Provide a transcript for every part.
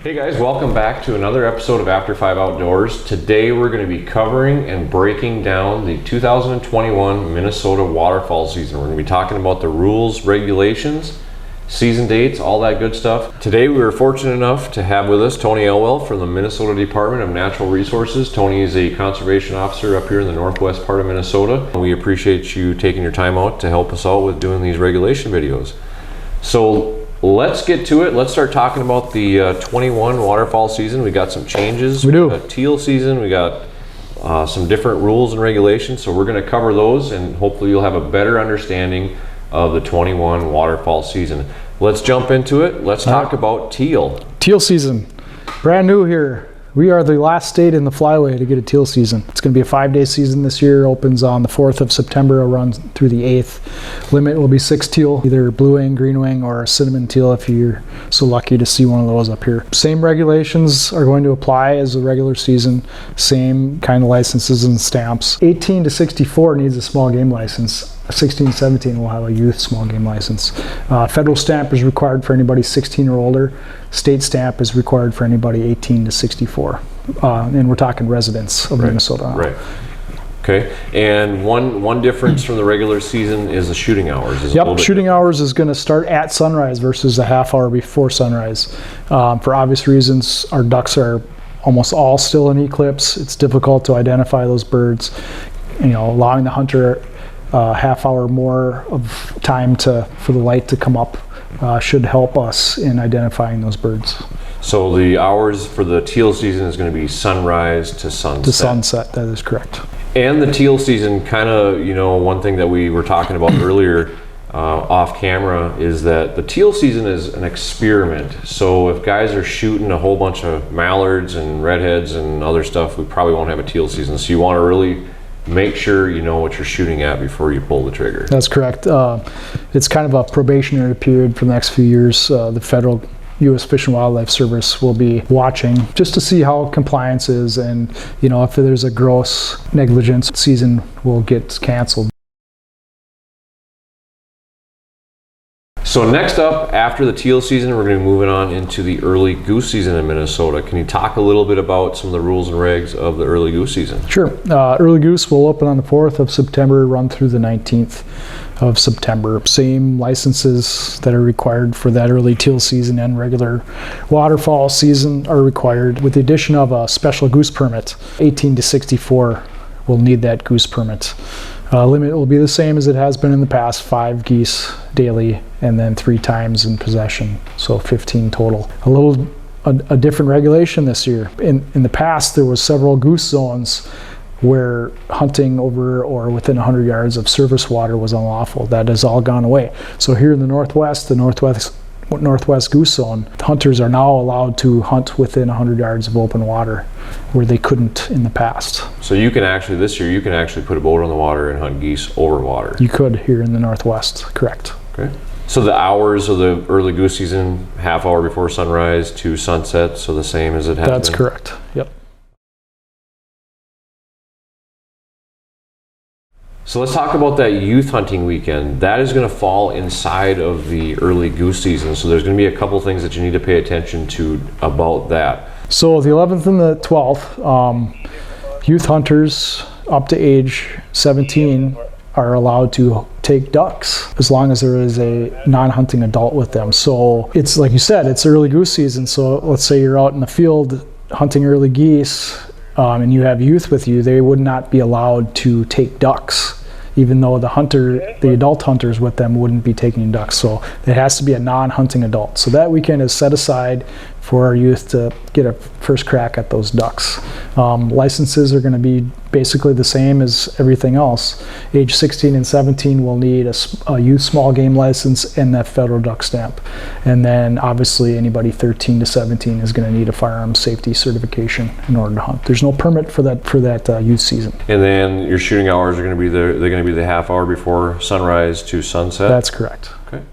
Hey guys, welcome back to another episode of After 5 Outdoors. Today we're going to be covering and breaking down the 2021 Minnesota waterfowl season. We're going to be talking about the rules, regulations, season dates, all that good stuff. Today we were fortunate enough to have with us Tony Elwell from the Minnesota Department of Natural Resources. Tony is a conservation officer up here in the northwest part of Minnesota. We appreciate you taking your time out to help us out with doing these regulation videos. So let's get to it. Let's start talking about the 21 waterfowl season. We got some changes. We do. We got teal season. We got some different rules and regulations. So we're going to cover those, and hopefully you'll have a better understanding of the 21 waterfowl season. Let's jump into it. Let's talk about teal. Teal season, brand new here. We are the last state in the flyway to get a teal season. It's going to be a 5-day season this year. Opens on the 4th of September, will run through the 8th. Limit will be 6 teal, either blue wing, green wing, or cinnamon teal if you're so lucky to see one of those up here. Same regulations are going to apply as the regular season. Same kind of licenses and stamps. 18 to 64 needs a small game license. 16, 17 will have a youth small game license. Federal stamp is required for anybody 16 or older. State stamp is required for anybody 18 to 64. And we're talking residents of Minnesota. Right. Okay. And one difference from the regular season is the shooting hours. Yep. Shooting hours is going to start at sunrise versus a half hour before sunrise. For obvious reasons, our ducks are almost all still in eclipse. It's difficult to identify those birds. Allowing the hunter half hour more of time for the light to come up should help us in identifying those birds. So the hours for the teal season is going to be sunrise to sunset. To sunset, that is correct. And the teal season, kind of, one thing that we were talking about earlier off camera is that the teal season is an experiment. So if guys are shooting a whole bunch of mallards and redheads and other stuff, we probably won't have a teal season. So you want to really make sure you know what you're shooting at before you pull the trigger. That's correct. It's kind of a probationary period for the next few years. The federal U.S. Fish and Wildlife Service will be watching just to see how compliance is, and if there's a gross negligence, season will get canceled. So next up, after the teal season, we're going to be moving on into the early goose season in Minnesota. Can you talk a little bit about some of the rules and regs of the early goose season? Sure. Early goose will open on the 4th of September, run through the 19th of September. Same licenses that are required for that early teal season and regular waterfowl season are required, with the addition of a special goose permit. 18 to 64 will need that goose permit. Limit will be the same as it has been in the past, 5 geese daily and then 3 times in possession, so 15 total. A different regulation this year. In the past, there was several goose zones where hunting over or within 100 yards of surface water was unlawful. That has all gone away. So here in the Northwest Goose Zone, hunters are now allowed to hunt within 100 yards of open water where they couldn't in the past. So this year you can actually put a boat on the water and hunt geese over water. You could here in the Northwest, correct. Okay. So the hours of the early goose season, half hour before sunrise to sunset, so the same as it has been? That's correct, yep. So let's talk about that youth hunting weekend. That is going to fall inside of the early goose season. So there's going to be a couple things that you need to pay attention to about that. So the 11th and the 12th, youth hunters up to age 17 are allowed to take ducks as long as there is a non-hunting adult with them. So it's like you said, it's early goose season. So let's say you're out in the field hunting early geese and you have youth with you, they would not be allowed to take ducks, even though the adult hunters with them wouldn't be taking ducks. So it has to be a non-hunting adult. So that weekend is set aside for our youth to get a first crack at those ducks. Licenses are going to be basically the same as everything else. Age 16 and 17 will need a youth small game license and that federal duck stamp. And then obviously anybody 13 to 17 is going to need a firearms safety certification in order to hunt. There's no permit for that youth season. And then your shooting hours are going to be they're going to be the half hour before sunrise to sunset? That's correct. Okay.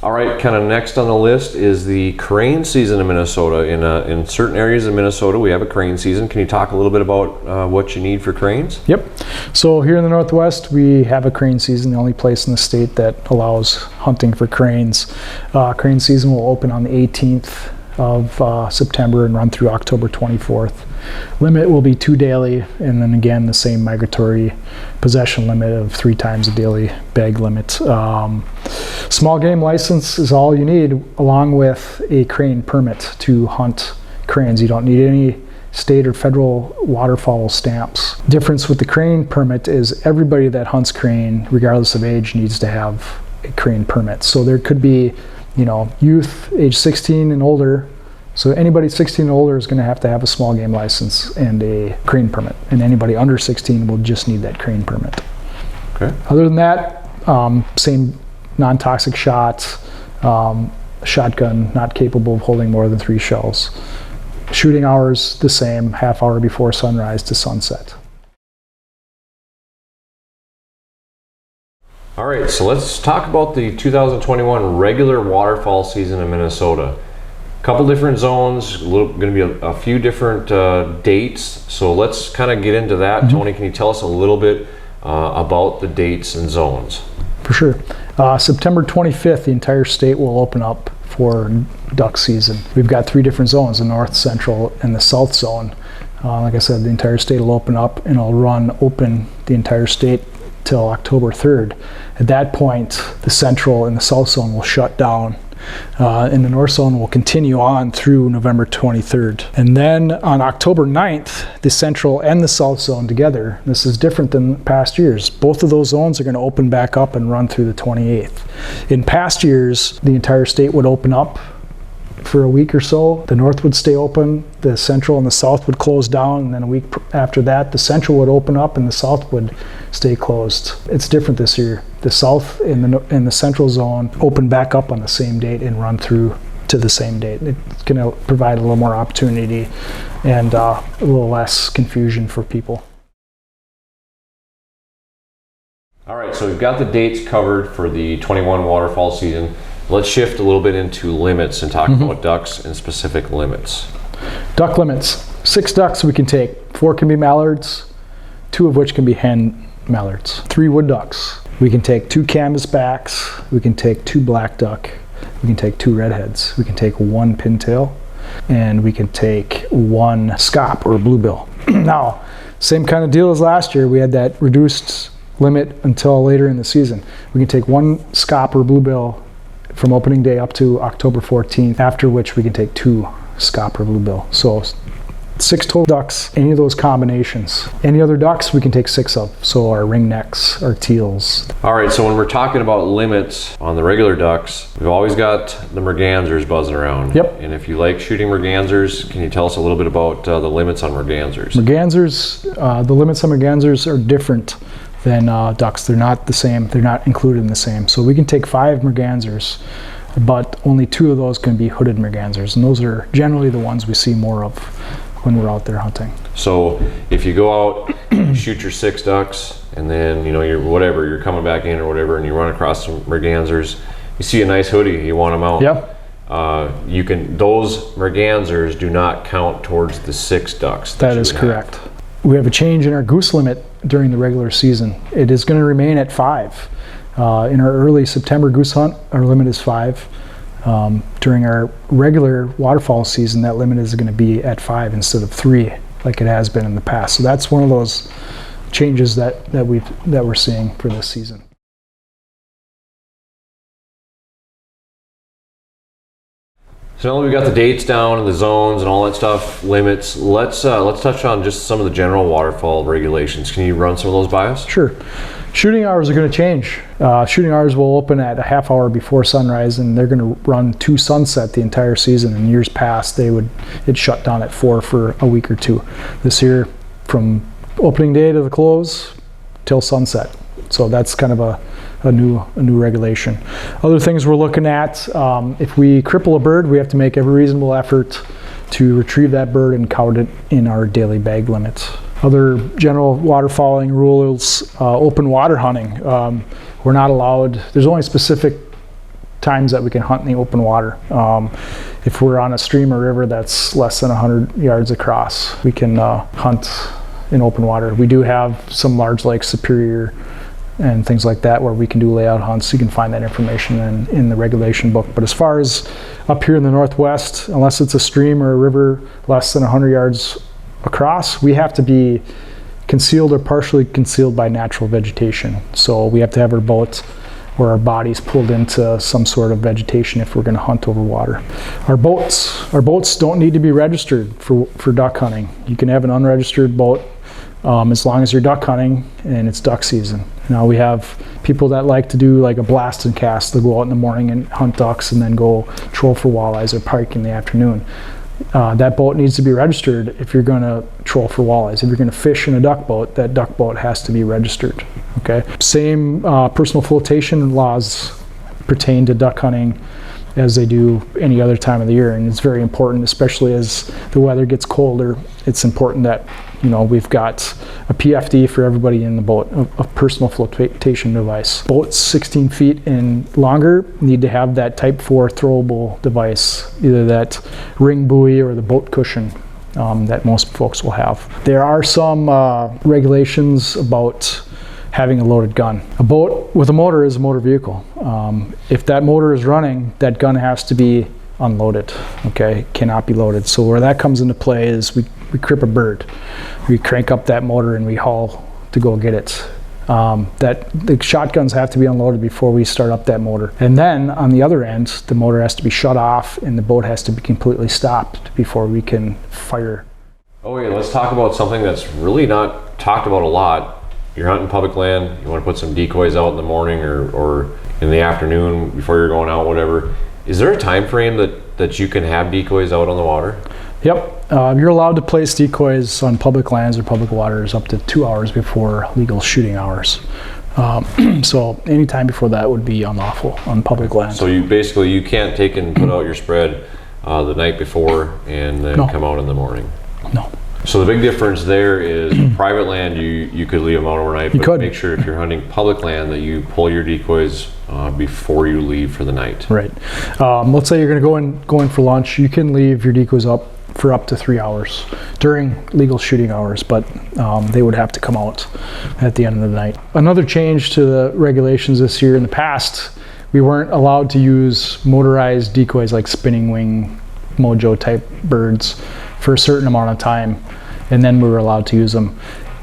All right, kind of next on the list is the crane season in Minnesota. In certain areas of Minnesota, we have a crane season. Can you talk a little bit about what you need for cranes? Yep. So here in the Northwest, we have a crane season, the only place in the state that allows hunting for cranes. Crane season will open on the 18th of September and run through October 24th. Limit will be 2 daily, and then again the same migratory possession limit of 3 times a daily bag limit. Small game license is all you need, along with a crane permit to hunt cranes. You don't need any state or federal waterfowl stamps. Difference with the crane permit is everybody that hunts crane, regardless of age, needs to have a crane permit. So there could be, youth age 16 and older. So anybody 16 and older is going to have a small game license and a crane permit, and anybody under 16 will just need that crane permit. Okay. Other than that, same non-toxic shots, shotgun not capable of holding more than 3 shells. Shooting hours the same, half hour before sunrise to sunset. All right, so let's talk about the 2021 regular waterfowl season in Minnesota. Couple different zones, going to be a few different dates. So let's kind of get into that. Mm-hmm. Tony, can you tell us a little bit about the dates and zones? For sure. September 25th, the entire state will open up for duck season. We've got 3 different zones, the north, central, and the south zone. Like I said, the entire state will open up, and it'll run open the entire state till October 3rd. At that point, the central and the south zone will shut down. And the north zone will continue on through November 23rd. And then on October 9th, the central and the south zone together. This is different than past years. Both of those zones are going to open back up and run through the 28th. In past years, the entire state would open up for a week or so. The north would stay open, the central and the south would close down, and then a week after that, the central would open up and the south would stay closed. It's different this year. The south and the central zone open back up on the same date and run through to the same date. It's going to provide a little more opportunity and a little less confusion for people. All right, so we've got the dates covered for the 21 waterfowl season. Let's shift a little bit into limits and talk about ducks and specific limits. Duck limits. 6 ducks we can take. 4 can be mallards, 2 of which can be hen mallards. 3 wood ducks. We can take 2 canvasbacks. We can take 2 black duck. We can take 2 redheads. We can take 1 pintail. And we can take 1 scop or bluebill. Now, same kind of deal as last year. We had that reduced limit until later in the season. We can take 1 scop or bluebill from opening day up to October 14th, after which we can take 2 scop or bluebill. So 6 total ducks, any of those combinations. Any other ducks we can take 6 of, so our ringnecks, our teals. All right, so when we're talking about limits on the regular ducks, we've always got the mergansers buzzing around. Yep. And if you like shooting mergansers, can you tell us a little bit about the limits on mergansers? Mergansers, the limits on mergansers are different than ducks. They're not the same. They're not included in the same. So we can take 5 mergansers, but only 2 of those can be hooded mergansers, and those are generally the ones we see more of when we're out there hunting. So if you go out, you shoot your 6 ducks, and then you're coming back in or whatever, and you run across some mergansers, you see a nice hoodie, you want them out. Yep. Those mergansers do not count towards the 6 ducks. That is correct. We have a change in our goose limit during the regular season. It is going to remain at 5. In our early September goose hunt, our limit is 5. During our regular waterfowl season, that limit is going to be at 5 instead of 3, like it has been in the past. So that's one of those changes that we're seeing for this season. So now that we've got the dates down and the zones and all that stuff, limits, let's touch on just some of the general waterfowl regulations. Can you run some of those by us? Sure. Shooting hours are going to change. Shooting hours will open at a half hour before sunrise, and they're going to run to sunset the entire season. In years past, it shut down at 4 for a week or 2. This year, from opening day to the close till sunset. So that's kind of a new regulation. Other things we're looking at, if we cripple a bird, we have to make every reasonable effort to retrieve that bird and count it in our daily bag limits. Other general waterfowling rules, open water hunting. We're not allowed, there's only specific times that we can hunt in the open water. If we're on a stream or river that's less than 100 yards across, we can hunt in open water. We do have some large lakes, Superior and things like that, where we can do layout hunts. You can find that information in the regulation book. But as far as up here in the Northwest, unless it's a stream or a river less than 100 yards across, we have to be concealed or partially concealed by natural vegetation. So we have to have our boat or our bodies pulled into some sort of vegetation if we're going to hunt over water. Our boats don't need to be registered for duck hunting. You can have an unregistered boat as long as you're duck hunting and it's duck season. Now we have people that like to do like a blast and cast. They'll go out in the morning and hunt ducks and then go troll for walleyes or pike in the afternoon. That boat needs to be registered if you're going to troll for walleyes. If you're going to fish in a duck boat, that duck boat has to be registered. Okay. Same personal flotation laws pertain to duck hunting as they do any other time of the year, and it's very important, especially as the weather gets colder. It's important that we've got a PFD for everybody in the boat, a personal flotation device. Boats 16 feet and longer need to have that Type 4 throwable device, either that ring buoy or the boat cushion that most folks will have. There are some regulations about having a loaded gun. A boat with a motor is a motor vehicle. If that motor is running, that gun has to be unloaded, okay? It cannot be loaded. So where that comes into play is we crip a bird. We crank up that motor and we haul to go get it. The shotguns have to be unloaded before we start up that motor. And then on the other end, the motor has to be shut off and the boat has to be completely stopped before we can fire. Okay, let's talk about something that's really not talked about a lot. You're hunting public land, you want to put some decoys out in the morning or in the afternoon before you're going out, whatever. Is there a time frame that you can have decoys out on the water? Yep, you're allowed to place decoys on public lands or public waters up to 2 hours before legal shooting hours. So any time before that would be unlawful on public land. So you can't take and put out your spread the night before and then come out in the morning? No. So the big difference there is private land, you could leave them out overnight, but make sure if you're hunting public land that you pull your decoys before you leave for the night. Right. Let's say you're going to go in for lunch. You can leave your decoys up for up to 3 hours during legal shooting hours, but they would have to come out at the end of the night. Another change to the regulations this year: in the past, we weren't allowed to use motorized decoys like spinning wing, mojo type birds for a certain amount of time, and then we were allowed to use them.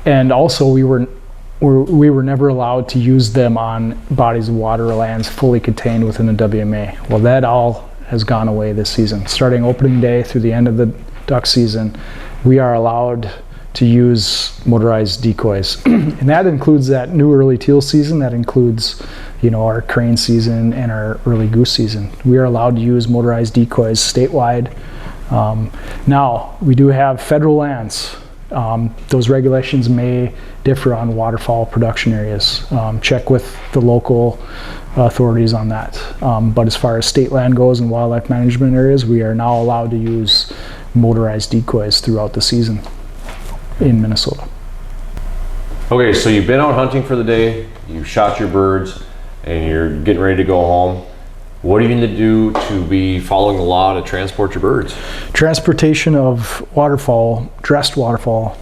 And also we were never allowed to use them on bodies of water or lands fully contained within the WMA. Well, that all has gone away this season. Starting opening day through the end of the duck season, we are allowed to use motorized decoys. And that includes that new early teal season. That includes our crane season and our early goose season. We are allowed to use motorized decoys statewide. Now, we do have federal lands. Those regulations may differ on waterfowl production areas. Check with the local authorities on that. But as far as state land goes and wildlife management areas, we are now allowed to use motorized decoys throughout the season in Minnesota. Okay, so you've been out hunting for the day, you've shot your birds, and you're getting ready to go home. What are you going to do to be following the law to transport your birds? Transportation of waterfowl, dressed waterfowl.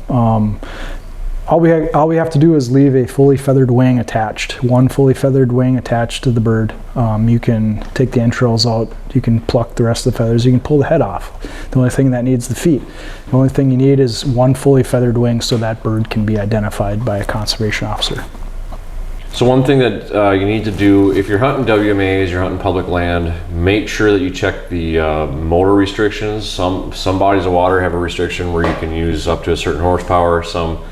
All we have to do is leave a fully feathered wing attached. One fully feathered wing attached to the bird. You can take the entrails out. You can pluck the rest of the feathers. You can pull the head off. The only thing that needs the feet. The only thing you need is one fully feathered wing so that bird can be identified by a conservation officer. So one thing that you need to do if you're hunting WMAs, you're hunting public land, make sure that you check the motor restrictions. Some bodies of water have a restriction where you can use up to a certain horsepower. Some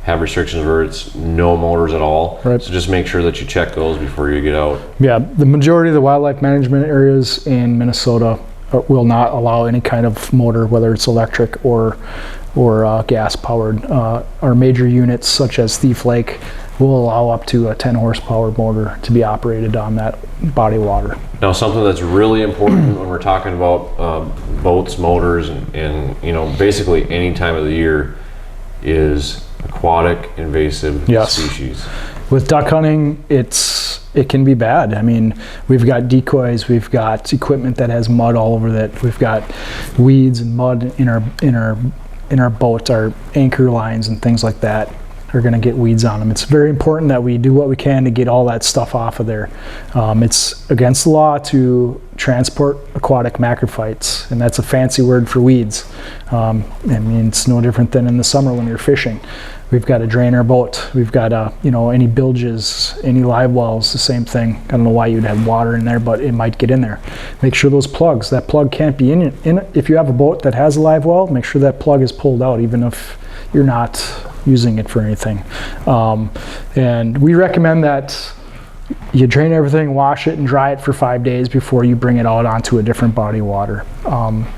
have restrictions where it's no motors at all. Right. So just make sure that you check those before you get out. Yeah, the majority of the wildlife management areas in Minnesota will not allow any kind of motor, whether it's electric or gas powered. Our major units such as Thief Lake will allow up to a 10 horsepower motor to be operated on that body of water. Now, something that's really important when we're talking about boats, motors, and basically any time of the year is aquatic invasive species. With duck hunting, it can be bad. I mean, we've got decoys, we've got equipment that has mud all over it, we've got weeds and mud in our boat, our anchor lines and things like that are going to get weeds on them. It's very important that we do what we can to get all that stuff off of there. It's against the law to transport aquatic macrophytes, and that's a fancy word for weeds. I mean, it's no different than in the summer when you're fishing. We've got to drain our boat. We've got to, you know, any bilges, any live wells, the same thing. I don't know why you'd have water in there, but it might get in there. Make sure those plugs, that plug can't be in it. If you have a boat that has a live well, make sure that plug is pulled out, even if you're not using it for anything. And we recommend that you drain everything, wash it, and dry it for 5 days before you bring it out onto a different body of water,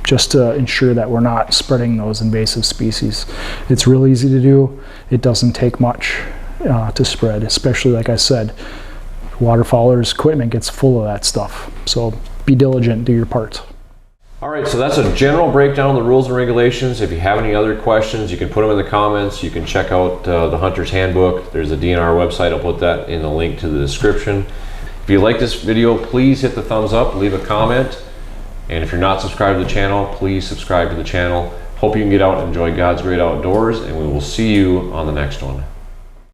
just to ensure that we're not spreading those invasive species. It's real easy to do. It doesn't take much to spread, especially, like I said, waterfowlers' equipment gets full of that stuff. So be diligent, do your part. All right, so that's a general breakdown of the rules and regulations. If you have any other questions, you can put them in the comments. You can check out the Hunter's Handbook. There's a DNR website. I'll put that in the link to the description. If you like this video, please hit the thumbs up, leave a comment. And if you're not subscribed to the channel, please subscribe to the channel. Hope you can get out and enjoy God's great outdoors, and we will see you on the next one.